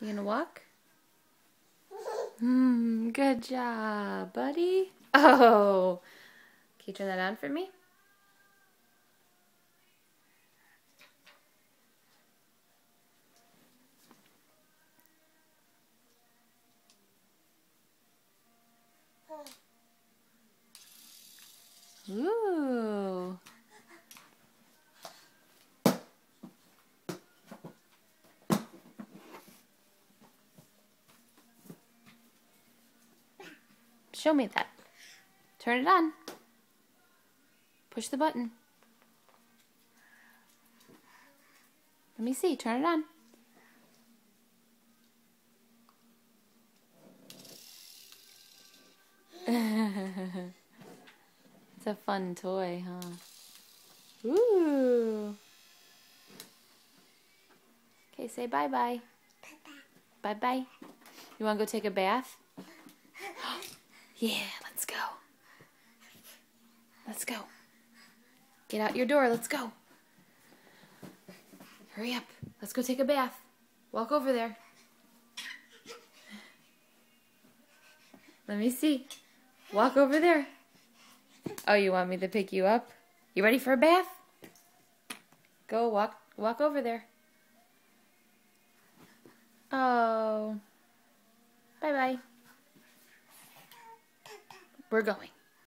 You gonna walk? Good job, buddy. Oh, can you turn that on for me? Ooh. Show me that. Turn it on. Push the button. Let me see. Turn it on. It's a fun toy, huh? Ooh. Okay, say bye-bye. Bye-bye. You want to go take a bath? Yeah, let's go. Let's go. Get out your door. Let's go. Hurry up. Let's go take a bath. Walk over there. Let me see. Walk over there. Oh, you want me to pick you up? You ready for a bath? Go walk over there. Oh. Bye-bye. We're going.